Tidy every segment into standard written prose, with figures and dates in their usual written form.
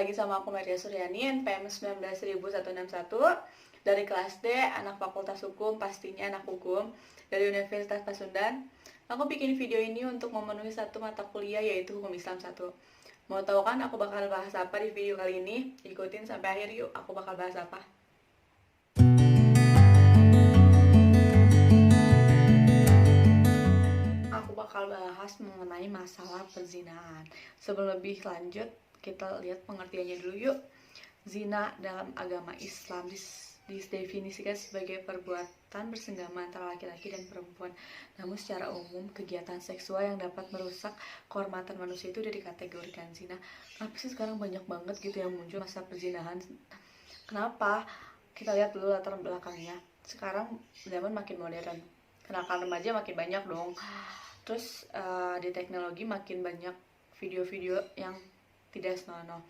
lagi sama aku Maria Suryani, NPM 19.161 dari kelas D, anak Fakultas Hukum, pastinya anak hukum dari Universitas Pasundan. Aku bikin video ini untuk memenuhi satu mata kuliah, yaitu Hukum Islam 1. Mau tahu kan aku bakal bahas apa di video kali ini? Ikutin sampai akhir yuk, aku bakal bahas apa. Aku bakal bahas mengenai masalah perzinahan. Sebelum lebih lanjut, kita lihat pengertiannya dulu yuk. Zina dalam agama Islam didefinisikan sebagai perbuatan bersenggama antara laki-laki dan perempuan. Namun secara umum, kegiatan seksual yang dapat merusak kehormatan manusia itu udah dikategorikan zina. Kenapa sih sekarang banyak banget gitu yang muncul masa perzinahan? Kenapa? Kita lihat dulu latar belakangnya. Sekarang zaman makin modern, kenakalan remaja makin banyak dong. Terus di teknologi makin banyak video-video yang tidak senonoh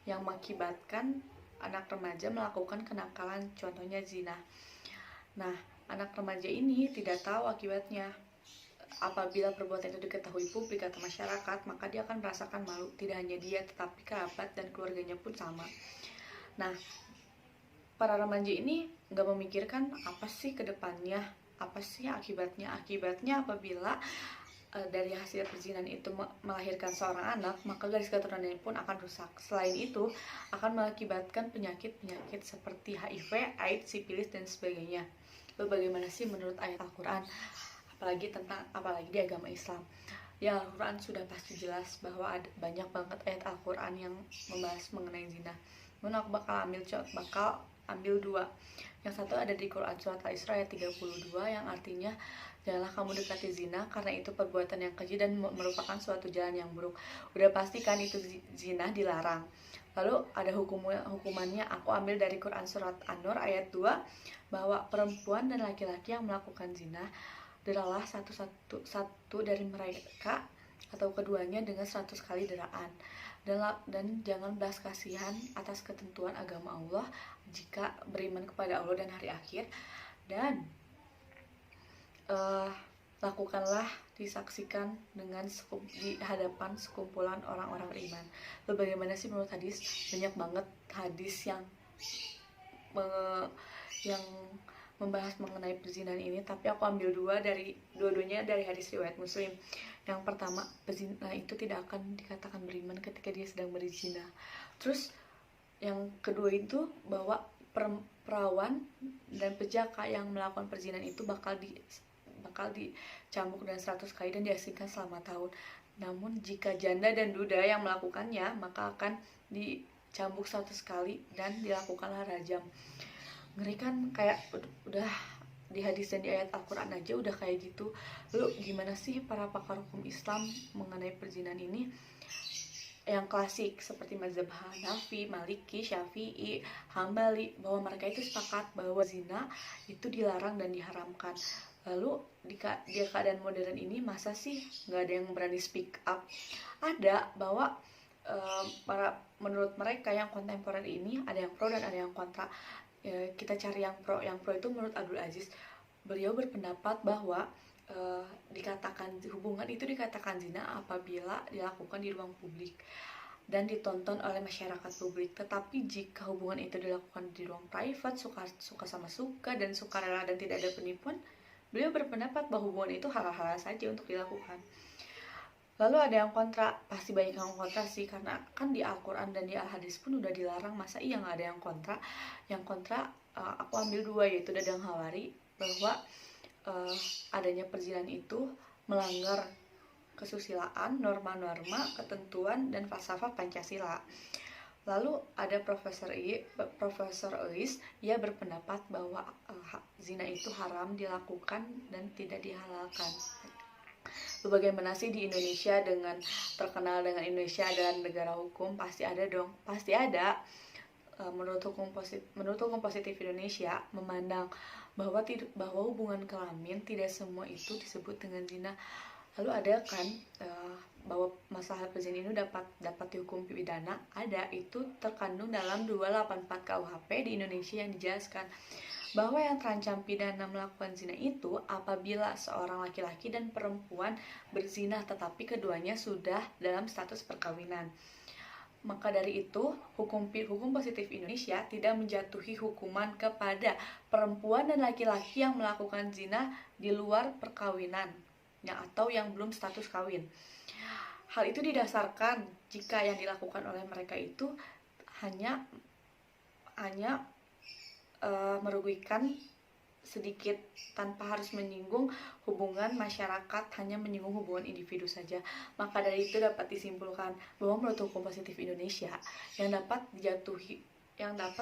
yang mengakibatkan anak remaja melakukan kenakalan, contohnya zina. Nah, anak remaja ini tidak tahu akibatnya. Apabila perbuatan itu diketahui publik atau masyarakat, maka dia akan merasakan malu. Tidak hanya dia, tetapi kerabat dan keluarganya pun sama. Nah, para remaja ini nggak memikirkan apa sih kedepannya, apa sih akibatnya. Akibatnya apabila dari hasil perzinahan itu melahirkan seorang anak, maka garis keturunannya pun akan rusak. Selain itu, akan mengakibatkan penyakit-penyakit seperti HIV, AIDS, sipilis, dan sebagainya. Lalu bagaimana sih menurut ayat Al-Quran? Apalagi di agama Islam. Ya, Al-Quran sudah pasti jelas bahwa ada banyak banget ayat Al-Quran yang membahas mengenai zina. Namun aku bakal ambil dua. Yang satu ada di Quran surat Al-Isra ayat 32 yang artinya, janganlah kamu dekati zina karena itu perbuatan yang keji dan merupakan suatu jalan yang buruk. Udah pasti kan itu zina dilarang. Lalu ada hukumannya, aku ambil dari Quran surat An-Nur ayat 2 bahwa perempuan dan laki-laki yang melakukan zina deralah satu dari mereka atau keduanya dengan 100 kali deraan. Dan jangan belas kasihan atas ketentuan agama Allah jika beriman kepada Allah dan hari akhir, dan lakukanlah disaksikan di hadapan sekumpulan orang-orang beriman. Lalu bagaimana sih menurut hadis? Banyak banget hadis yang membahas mengenai perzinahan ini, tapi aku ambil dua-duanya dari hadis riwayat Muslim. Yang pertama, pezina itu tidak akan dikatakan beriman ketika dia sedang berzina. Terus yang kedua itu bahwa perawan dan pejaka yang melakukan perzinahan itu bakal dicambuk dan 100 kali dan diasingkan selama tahun. Namun jika janda dan duda yang melakukannya, maka akan dicambuk 100 kali dan dilakukanlah rajam. Ngeri kan, kayak udah di hadis dan di ayat Al-Quran aja udah kayak gitu. Lalu gimana sih para pakar hukum Islam mengenai perzinahan ini? Yang klasik seperti mazhab Hanafi, Maliki, Syafi'i, Hambali, bahwa mereka itu sepakat bahwa zina itu dilarang dan diharamkan. Lalu di keadaan modern ini masa sih nggak ada yang berani speak up? Ada, bahwa menurut mereka yang kontemporer ini ada yang pro dan ada yang kontra. Kita cari yang pro. Yang pro itu menurut Abdul Aziz, beliau berpendapat bahwa hubungan itu dikatakan zina apabila dilakukan di ruang publik dan ditonton oleh masyarakat publik. Tetapi jika hubungan itu dilakukan di ruang private, suka sama suka dan sukarela dan tidak ada penipuan, beliau berpendapat bahwa hubungan itu halal-halal saja untuk dilakukan. Lalu ada yang kontra, pasti banyak yang kontra sih, karena kan di Al-Quran dan di Al-Hadis pun udah dilarang, masa iya nggak ada yang kontra? Yang kontra aku ambil dua, yaitu Dadang Hawari, bahwa adanya perzinahan itu melanggar kesusilaan, norma-norma, ketentuan, dan falsafah Pancasila. Lalu ada Profesor Ois, ia berpendapat bahwa zina itu haram dilakukan dan tidak dihalalkan. Bagaimana sih di Indonesia, terkenal dengan Indonesia adalah negara hukum? Pasti ada dong, pasti ada. Menurut hukum positif Indonesia memandang bahwa hubungan kelamin tidak semua itu disebut dengan zina. Lalu ada kan bahwa masalah perzinahan ini dapat dihukum pidana, ada, itu terkandung dalam 284 KUHP di Indonesia yang dijelaskan bahwa yang terancam pidana melakukan zina itu apabila seorang laki-laki dan perempuan berzina tetapi keduanya sudah dalam status perkawinan. Maka dari itu, hukum positif Indonesia tidak menjatuhi hukuman kepada perempuan dan laki-laki yang melakukan zina di luar perkawinan atau yang belum status kawin. Hal itu didasarkan jika yang dilakukan oleh mereka itu hanya merugikan sedikit tanpa harus menyinggung hubungan masyarakat, hanya menyinggung hubungan individu saja. Maka dari itu dapat disimpulkan bahwa menurut hukum positif Indonesia yang dapat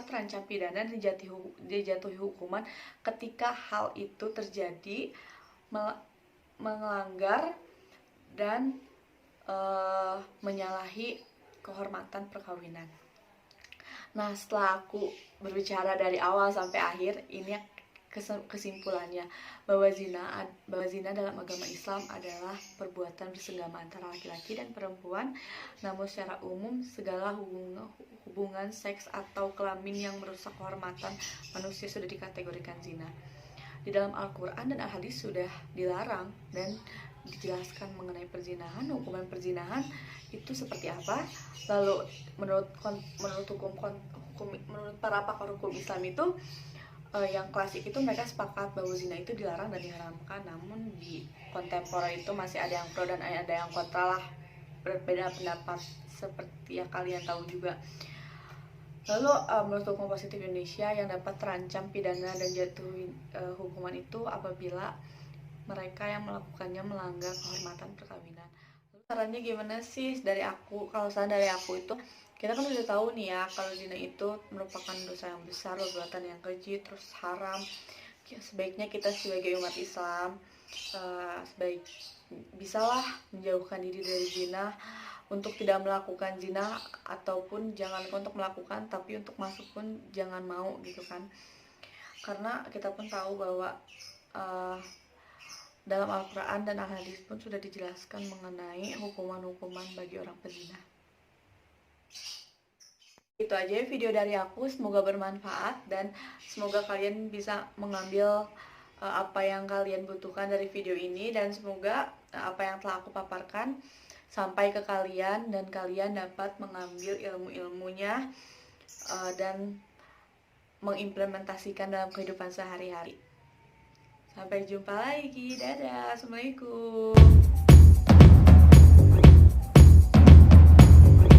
terancam pidana dan dijatuhi hukuman ketika hal itu terjadi melanggar dan menyalahi kehormatan perkawinan. Nah, setelah aku berbicara dari awal sampai akhir, ini kesimpulannya bahwa zina dalam agama Islam adalah perbuatan bersenggama antara laki-laki dan perempuan. Namun secara umum segala hubungan seks atau kelamin yang merusak kehormatan manusia sudah dikategorikan zina. Di dalam Al-Quran dan Al-Hadis sudah dilarang dan dijelaskan mengenai perzinahan, hukuman perzinahan itu seperti apa. Lalu menurut para pakar hukum Islam itu yang klasik itu mereka sepakat bahwa zina itu dilarang dan diharamkan. Namun di kontemporer itu masih ada yang pro dan ada yang kontra lah, berbeda pendapat seperti yang kalian tahu juga. Lalu menurut hukum positif Indonesia yang dapat terancam pidana dan jatuhi hukuman itu apabila mereka yang melakukannya melanggar kehormatan perkawinan. Lalu sarannya gimana sih dari aku? Kalau saran dari aku itu, kita kan udah tahu nih ya kalau zina itu merupakan dosa yang besar, perbuatan yang keji, terus haram. Sebaiknya kita sebagai umat Islam bisalah menjauhkan diri dari zina, untuk tidak melakukan zina, ataupun jangan untuk melakukan tapi untuk masuk pun jangan mau gitu kan. Karena kita pun tahu bahwa dalam Al-Quran dan Al-Hadis pun sudah dijelaskan mengenai hukuman-hukuman bagi orang pezina. Itu aja video dari aku, semoga bermanfaat dan semoga kalian bisa mengambil apa yang kalian butuhkan dari video ini, dan semoga apa yang telah aku paparkan sampai ke kalian dan kalian dapat mengambil ilmu-ilmunya dan mengimplementasikan dalam kehidupan sehari-hari. Sampai jumpa lagi, dadah, assalamualaikum.